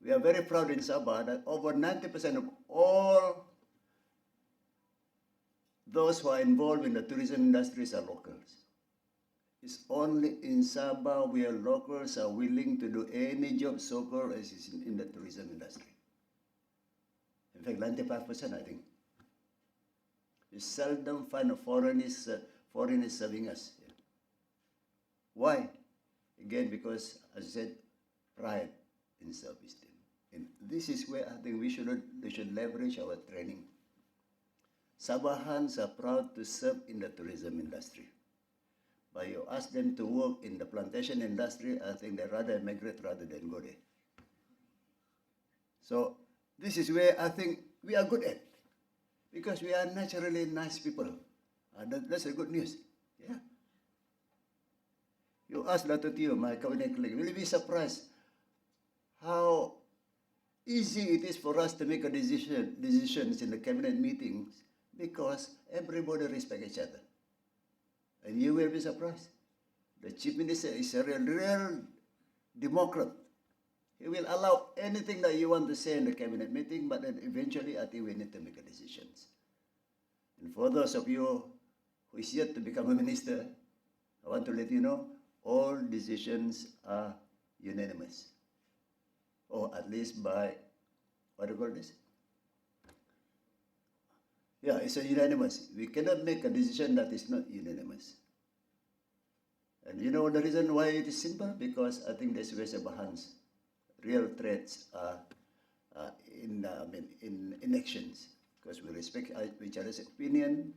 we are very proud in Sabah that over 90% of all those who are involved in the tourism industries are locals. It's only in Sabah where locals are willing to do any job so-called as is in the tourism industry. In fact, 95%, I think. You seldom find a foreigners serving us. Yeah. Why? Again, because, as I said, pride in self-esteem. And this is where I think we should leverage our training. Sabahans are proud to serve in the tourism industry. But you ask them to work in the plantation industry, I think they'd rather migrate rather than go there. So this is where I think we are good at, because we are naturally nice people. That's a good news. Yeah. You ask Datuk Tio, my cabinet colleague, will you be surprised how easy it is for us to make a decisions in the cabinet meetings, because everybody respects each other. And you will be surprised. The chief minister is a real democrat. He will allow anything that you want to say in the cabinet meeting, but then eventually I think we need to make a decisions. And for those of you who is yet to become a minister, I want to let you know, all decisions are unanimous. Or at least by, what do you call this? Yeah, it's a unanimous. We cannot make a decision that is not unanimous. And you know the reason why it is simple? Because I think that's where Sabahans' real threats are in actions. Because we respect each other's opinion.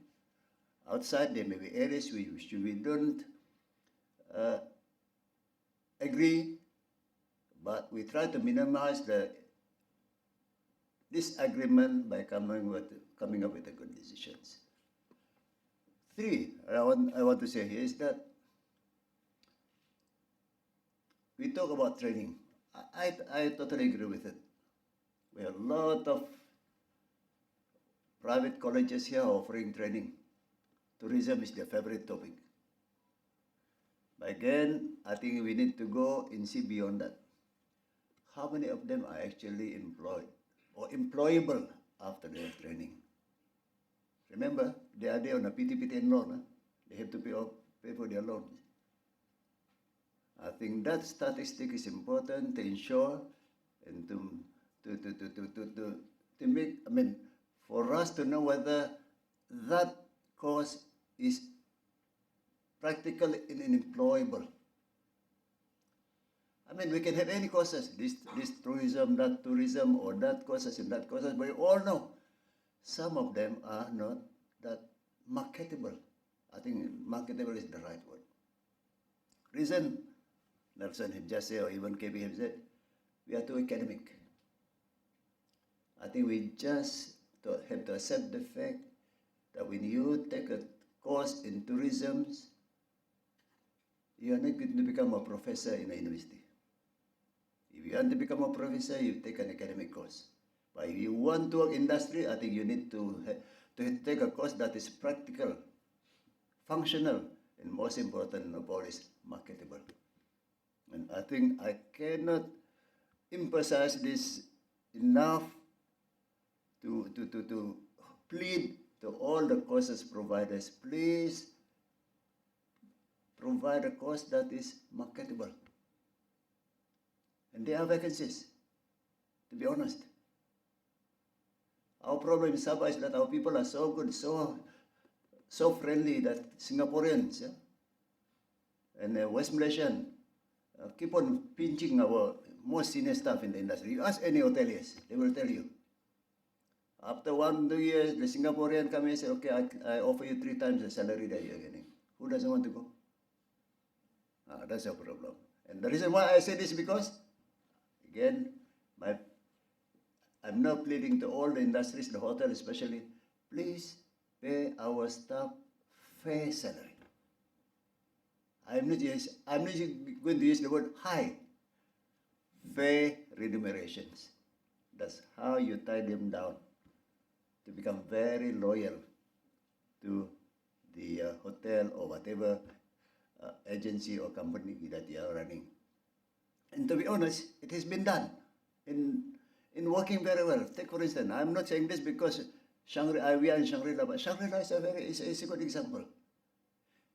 Outside there may be areas which we don't agree, but we try to minimize the disagreement by coming up with the good decisions. Three, I want to say here is that we talk about training. I totally agree with it. We have a lot of private colleges here offering training. Tourism is their favorite topic. But again, I think we need to go and see beyond that. How many of them are actually employed or employable after their training? Remember, they are there on a PTPTN loan. Huh? They have to pay for their loans. I think that statistic is important to ensure and to make, for us to know whether that course is practically unemployable. We can have any courses, this tourism, that tourism, or that courses and that courses, but you all know some of them are not that marketable. I think marketable is the right word. Reason, Nelson have just said, or even KB have said, we are too academic. I think we just have to accept the fact that when you take a course in tourism, you are not going to become a professor in a university. If you want to become a professor, you take an academic course. But if you want to work in industry, I think you need to take a course that is practical, functional, and most important of all is marketable. And I think I cannot emphasize this enough to plead to all the courses providers, please provide a course that is marketable. And there are vacancies, to be honest. Our problem in Sabah is that our people are so good, so friendly that Singaporeans and West Malaysian keep on pinching our most senior staff in the industry. You ask any hoteliers, they will tell you. After 1-2 years, the Singaporean come and say, okay, I offer you 3 times the salary that you're getting. Who doesn't want to go? That's a problem. And the reason why I say this is because, again, I'm now pleading to all the industries, the hotel especially, please pay our staff fair salary. I'm not going to use the word high. Fair remunerations. That's how you tie them down to become very loyal to the hotel or whatever agency or company that you are running. And to be honest, it has been done. in working very well. Take for instance, I'm not saying this because we are in Shangri-La, but Shangri-La is a good example.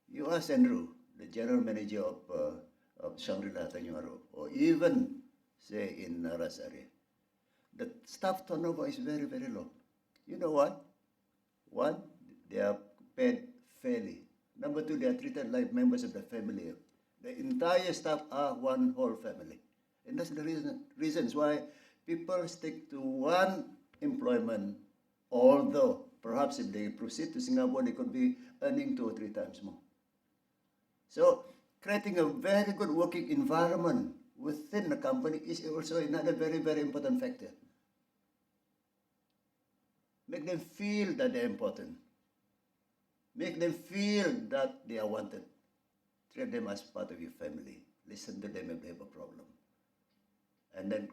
You ask Andrew, the general manager of Shangri-La Tanjung Aru, or even say in Ras area, the staff turnover is very, very low. You know what? One, they are paid fairly. Number two, they are treated like members of the family. The entire staff are one whole family. And that's the reasons why people stick to one employment, although perhaps if they proceed to Singapore, they could be earning 2 or 3 times more. So creating a very good working environment within the company is also another very, very important factor. Make them feel that they're important. Make them feel that they are wanted. Treat them as part of your family. Listen to them if they have a problem. And then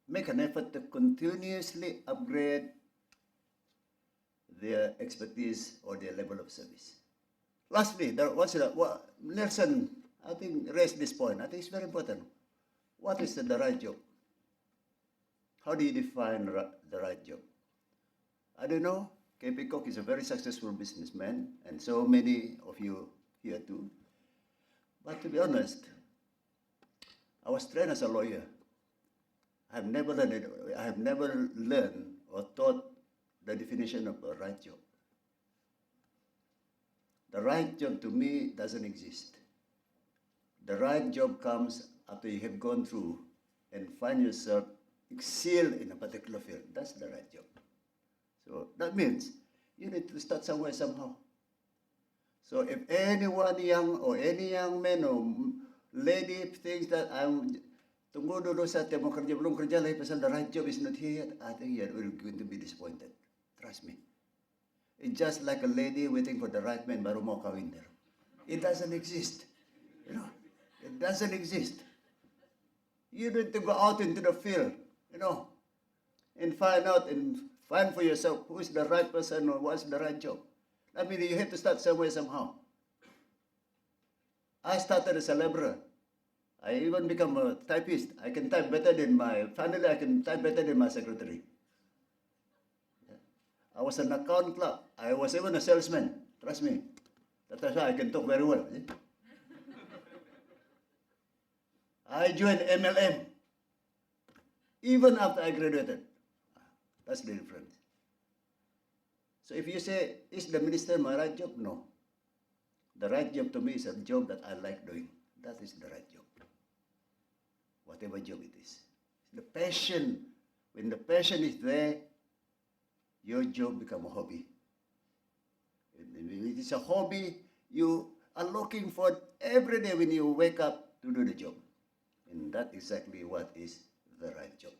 make an effort to continuously upgrade their expertise or their level of service. Lastly, Nelson, I think, raised this point. I think it's very important. What is the right job? How do you define the right job? I don't know. KP Kok is a very successful businessman, and so many of you here too. But to be honest, I was trained as a lawyer. I have never learned or taught the definition of a right job. The right job to me doesn't exist. The right job comes after you have gone through and find yourself excel in a particular field. That's the right job. So that means you need to start somewhere somehow. So if anyone young or any young man or lady thinks that tunggu dulu saatnya mau kerja belum kerja lagi pasal the right job is not here yet, I think you are going to be disappointed. Trust me. It's just like a lady waiting for the right man baru mau kawin there. It doesn't exist. You know, it doesn't exist. You need to go out into the field, you know, and find out and find for yourself who is the right person or what's the right job. I mean, you have to start somewhere somehow. I started as a laborer. I even become a typist. I can type better than finally I can type better than my secretary. Yeah. I was an account clerk. I was even a salesman. Trust me. That's why I can talk very well. See? I joined MLM even after I graduated. That's the difference. So if you say, is the minister my right job? No. The right job to me is a job that I like doing. That is the right job. Whatever job it is. The passion, when the passion is there, your job becomes a hobby. If it is a hobby, you are looking for every day when you wake up to do the job. And that's exactly what is the right job.